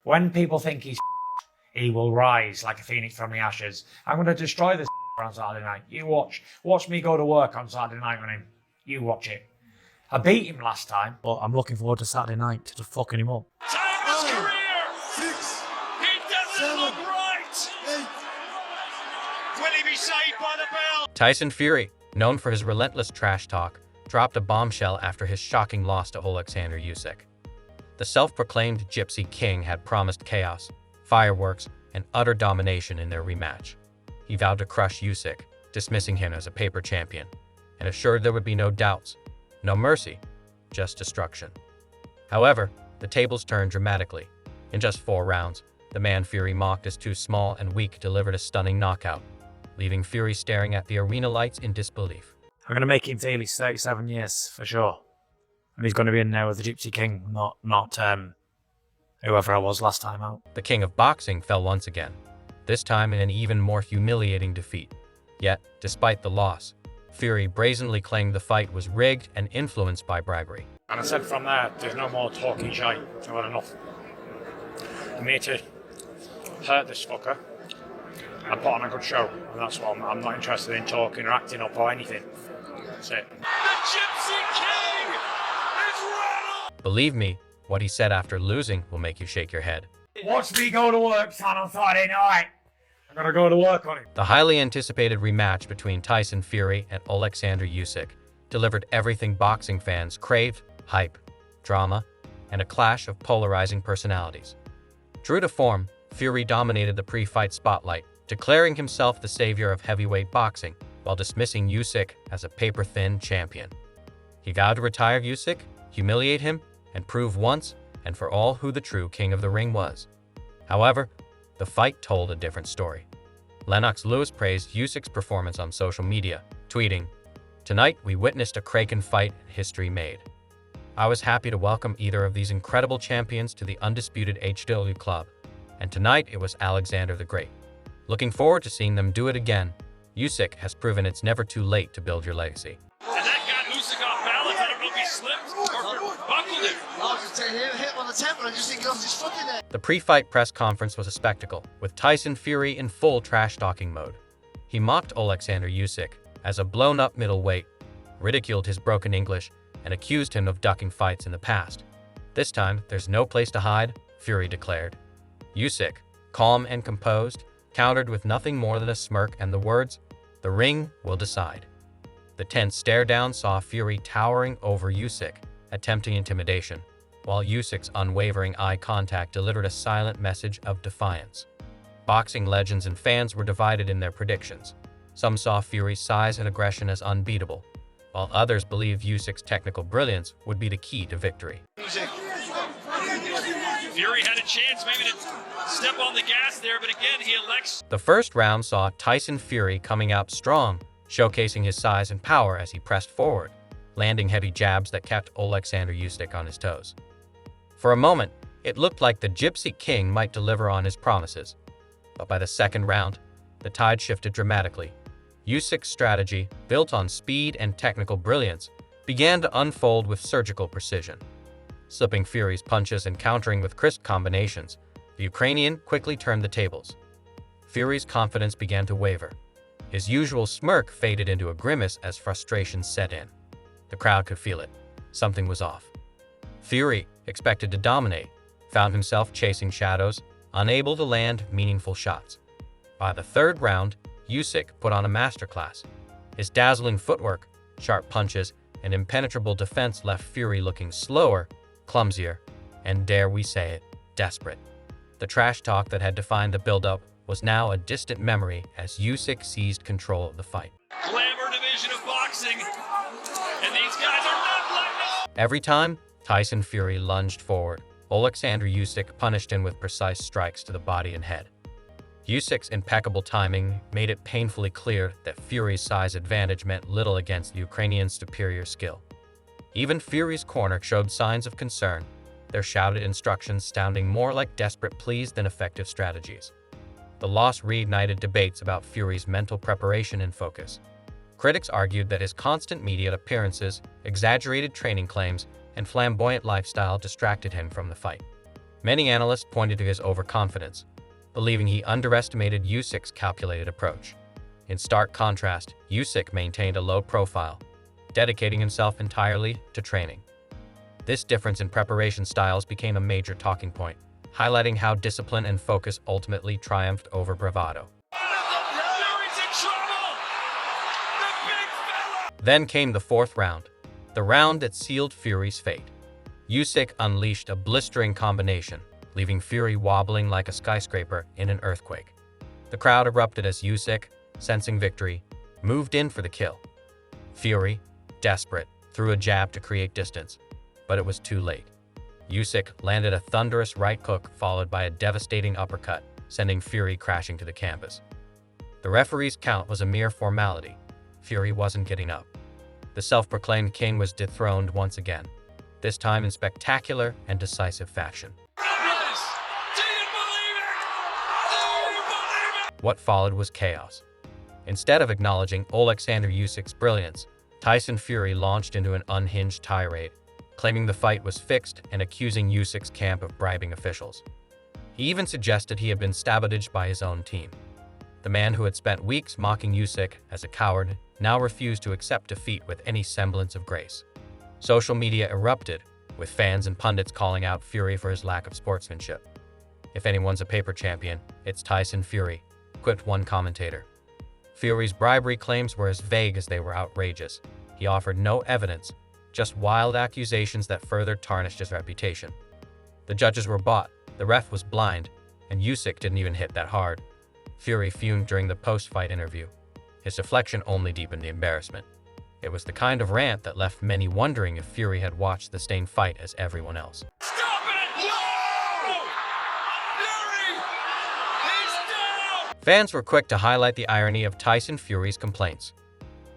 When people think he's he will rise like a phoenix from the ashes. I'm going to destroy this on Saturday night. You watch. Watch me go to work on Saturday night on him. You watch it. I beat him last time, but I'm looking forward to Saturday night to just fucking him up. Time of his career! 6, He doesn't look right! 8. Will he be saved by the bell? Tyson Fury, known for his relentless trash talk, dropped a bombshell after his shocking loss to Oleksandr Usyk. The self-proclaimed Gypsy King had promised chaos, fireworks, and utter domination in their rematch. He vowed to crush Usyk, dismissing him as a paper champion, and assured there would be no doubts, no mercy, just destruction. However, the tables turned dramatically. In just 4 rounds, the man Fury mocked as too small and weak delivered a stunning knockout, leaving Fury staring at the arena lights in disbelief. I'm going to make him feel he's 37 years, for sure. And he's going to be in there with the Gypsy King, not whoever I was last time out. The king of boxing fell once again, this time in an even more humiliating defeat. Yet, despite the loss, Fury brazenly claimed the fight was rigged and influenced by bribery. And I said from there, there's no more talking shite. I've had enough. I'm here to hurt this fucker and put on a good show. And that's what I'm not interested in talking or acting up or anything. That's it. The Gypsy King is rattled! Believe me, what he said after losing will make you shake your head. Watch me go to work, son, on Friday night. I'm going to go to work on him. The highly anticipated rematch between Tyson Fury and Oleksandr Usyk delivered everything boxing fans craved: hype, drama, and a clash of polarizing personalities. True to form, Fury dominated the pre-fight spotlight, declaring himself the savior of heavyweight boxing while dismissing Usyk as a paper-thin champion. He vowed to retire Usyk, humiliate him, and prove once and for all who the true king of the ring was. However, the fight told a different story. Lennox Lewis praised Usyk's performance on social media, tweeting, "Tonight we witnessed a Kraken fight history made. I was happy to welcome either of these incredible champions to the undisputed HW club, and tonight it was Alexander the Great. Looking forward to seeing them do it again. Usyk has proven it's never too late to build your legacy." And that got Usyk off balance. I don't know if he slipped or buckled it. I was just saying, hit on the temple, I just think he lost his foot in there. The pre-fight press conference was a spectacle, with Tyson Fury in full trash-talking mode. He mocked Oleksandr Usyk as a blown-up middleweight, ridiculed his broken English, and accused him of ducking fights in the past. This time, there's no place to hide, Fury declared. Usyk, calm and composed, countered with nothing more than a smirk and the words, "The ring will decide." The tense stare-down saw Fury towering over Usyk, attempting intimidation, while Usyk's unwavering eye contact delivered a silent message of defiance. Boxing legends and fans were divided in their predictions. Some saw Fury's size and aggression as unbeatable, while others believed Usyk's technical brilliance would be the key to victory. Fury had a chance maybe to step on the gas there, but again, he elects. The first round saw Tyson Fury coming out strong, showcasing his size and power as he pressed forward, landing heavy jabs that kept Oleksandr Usyk on his toes. For a moment, it looked like the Gypsy King might deliver on his promises, but by the second round, the tide shifted dramatically. Usyk's strategy, built on speed and technical brilliance, began to unfold with surgical precision. Slipping Fury's punches and countering with crisp combinations, the Ukrainian quickly turned the tables. Fury's confidence began to waver. His usual smirk faded into a grimace as frustration set in. The crowd could feel it. Something was off. Fury, expected to dominate, found himself chasing shadows, unable to land meaningful shots. By the third round, Usyk put on a masterclass. His dazzling footwork, sharp punches, and impenetrable defense left Fury looking slower, clumsier, and dare we say it, desperate. The trash talk that had defined the build-up was now a distant memory as Usyk seized control of the fight. Glamour division of boxing, and these guys are not letting up. Every time Tyson Fury lunged forward, Oleksandr Usyk punished him with precise strikes to the body and head. Usyk's impeccable timing made it painfully clear that Fury's size advantage meant little against the Ukrainian's superior skill. Even Fury's corner showed signs of concern, their shouted instructions sounding more like desperate pleas than effective strategies. The loss reignited debates about Fury's mental preparation and focus. Critics argued that his constant media appearances, exaggerated training claims, and flamboyant lifestyle distracted him from the fight. Many analysts pointed to his overconfidence, believing he underestimated Usyk's calculated approach. In stark contrast, Usyk maintained a low profile, dedicating himself entirely to training. This difference in preparation styles became a major talking point, highlighting how discipline and focus ultimately triumphed over bravado. Fury's in trouble! The big fella! Then came the fourth round, the round that sealed Fury's fate. Usyk unleashed a blistering combination, leaving Fury wobbling like a skyscraper in an earthquake. The crowd erupted as Usyk, sensing victory, moved in for the kill. Fury, desperate, threw a jab to create distance, but it was too late. Usyk landed a thunderous right hook followed by a devastating uppercut, sending Fury crashing to the canvas. The referee's count was a mere formality. Fury wasn't getting up. The self-proclaimed king was dethroned once again, this time in spectacular and decisive fashion. Yes! Do you believe it? Do you believe it? What followed was chaos. Instead of acknowledging Oleksandr Usyk's brilliance, Tyson Fury launched into an unhinged tirade, claiming the fight was fixed and accusing Usyk's camp of bribing officials. He even suggested he had been sabotaged by his own team. The man who had spent weeks mocking Usyk as a coward now refused to accept defeat with any semblance of grace. Social media erupted, with fans and pundits calling out Fury for his lack of sportsmanship. "If anyone's a paper champion, it's Tyson Fury," quipped one commentator. Fury's bribery claims were as vague as they were outrageous. He offered no evidence, just wild accusations that further tarnished his reputation. The judges were bought, the ref was blind, and Usyk didn't even hit that hard. Fury fumed during the post-fight interview. His deflection only deepened the embarrassment. It was the kind of rant that left many wondering if Fury had watched the same fight as everyone else. Stop it! No! Fury! He's down! Fans were quick to highlight the irony of Tyson Fury's complaints.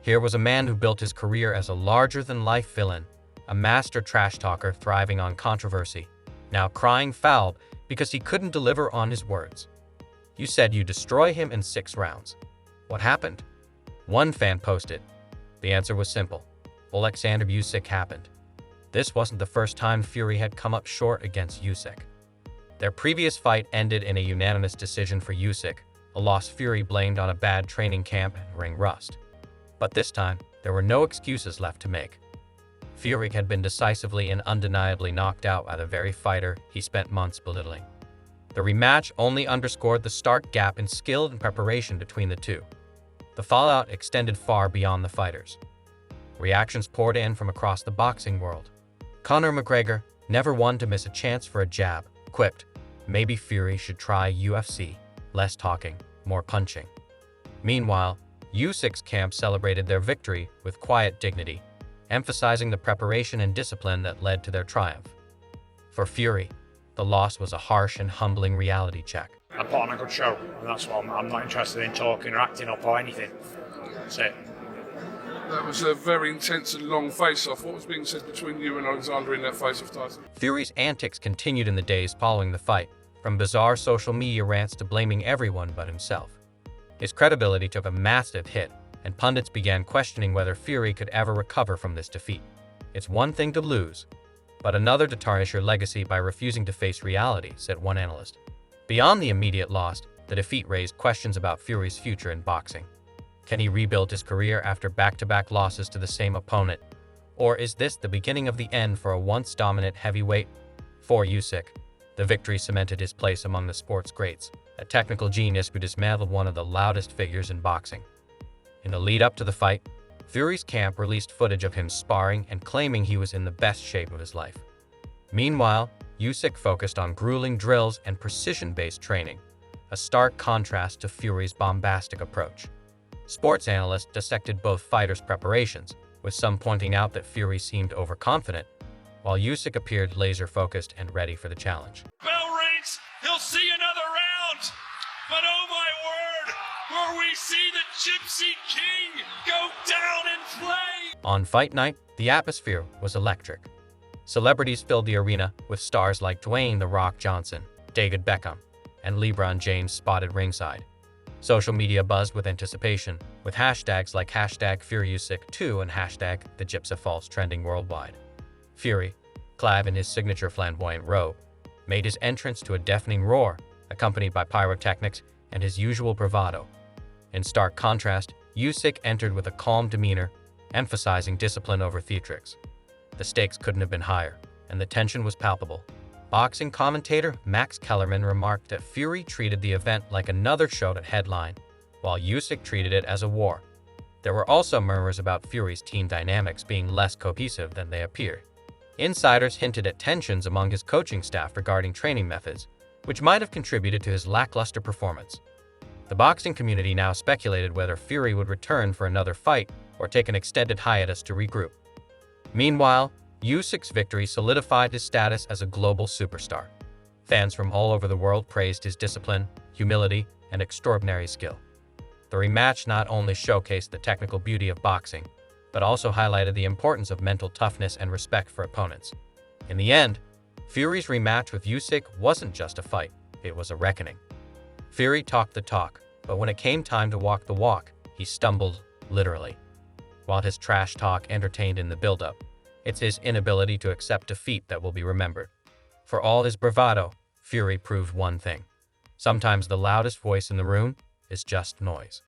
Here was a man who built his career as a larger-than-life villain, a master trash talker thriving on controversy, now crying foul because he couldn't deliver on his words. "You said you'd destroy him in 6 rounds. What happened?" One fan posted. The answer was simple. Oleksandr Usyk happened. This wasn't the first time Fury had come up short against Usyk. Their previous fight ended in a unanimous decision for Usyk, a loss Fury blamed on a bad training camp and ring rust. But this time, there were no excuses left to make. Fury had been decisively and undeniably knocked out by the very fighter he spent months belittling. The rematch only underscored the stark gap in skill and preparation between the two. The fallout extended far beyond the fighters. Reactions poured in from across the boxing world. Conor McGregor, never one to miss a chance for a jab, quipped, "Maybe Fury should try UFC, less talking, more punching." Meanwhile, Usyk's camp celebrated their victory with quiet dignity, emphasizing the preparation and discipline that led to their triumph. For Fury, the loss was a harsh and humbling reality check. I put on a good show, and that's what I'm not interested in talking or acting up or anything. That's it. That was a very intense and long face-off. What was being said between you and Alexander in that face-off, Tyson? Fury's antics continued in the days following the fight, from bizarre social media rants to blaming everyone but himself. His credibility took a massive hit, and pundits began questioning whether Fury could ever recover from this defeat. "It's one thing to lose, but another to tarnish your legacy by refusing to face reality," said one analyst. Beyond the immediate loss, the defeat raised questions about Fury's future in boxing. Can he rebuild his career after back-to-back losses to the same opponent? Or is this the beginning of the end for a once-dominant heavyweight? For Usyk, the victory cemented his place among the sport's greats, a technical genius who dismantled one of the loudest figures in boxing. In the lead-up to the fight, Fury's camp released footage of him sparring and claiming he was in the best shape of his life. Meanwhile, Usyk focused on grueling drills and precision-based training, a stark contrast to Fury's bombastic approach. Sports analysts dissected both fighters' preparations, with some pointing out that Fury seemed overconfident, while Usyk appeared laser-focused and ready for the challenge. Bell rings, he'll see another round. But oh my word, will we see the Gypsy King go down in flame? On fight night, the atmosphere was electric. Celebrities filled the arena, with stars like Dwayne "The Rock" Johnson, David Beckham, and LeBron James spotted ringside. Social media buzzed with anticipation, with hashtags like #FuryUsyk2 and #TheGypsyFalls trending worldwide. Fury, clad in his signature flamboyant robe, made his entrance to a deafening roar, accompanied by pyrotechnics and his usual bravado. In stark contrast, Usyk entered with a calm demeanor, emphasizing discipline over theatrics. The stakes couldn't have been higher, and the tension was palpable. Boxing commentator Max Kellerman remarked that Fury treated the event like another show to headline, while Usyk treated it as a war. There were also murmurs about Fury's team dynamics being less cohesive than they appeared. Insiders hinted at tensions among his coaching staff regarding training methods, which might have contributed to his lackluster performance. The boxing community now speculated whether Fury would return for another fight or take an extended hiatus to regroup. Meanwhile, Usyk's victory solidified his status as a global superstar. Fans from all over the world praised his discipline, humility, and extraordinary skill. The rematch not only showcased the technical beauty of boxing, but also highlighted the importance of mental toughness and respect for opponents. In the end, Fury's rematch with Usyk wasn't just a fight, it was a reckoning. Fury talked the talk, but when it came time to walk the walk, he stumbled, literally. While his trash talk entertained in the build-up, it's his inability to accept defeat that will be remembered. For all his bravado, Fury proved one thing. Sometimes the loudest voice in the room is just noise.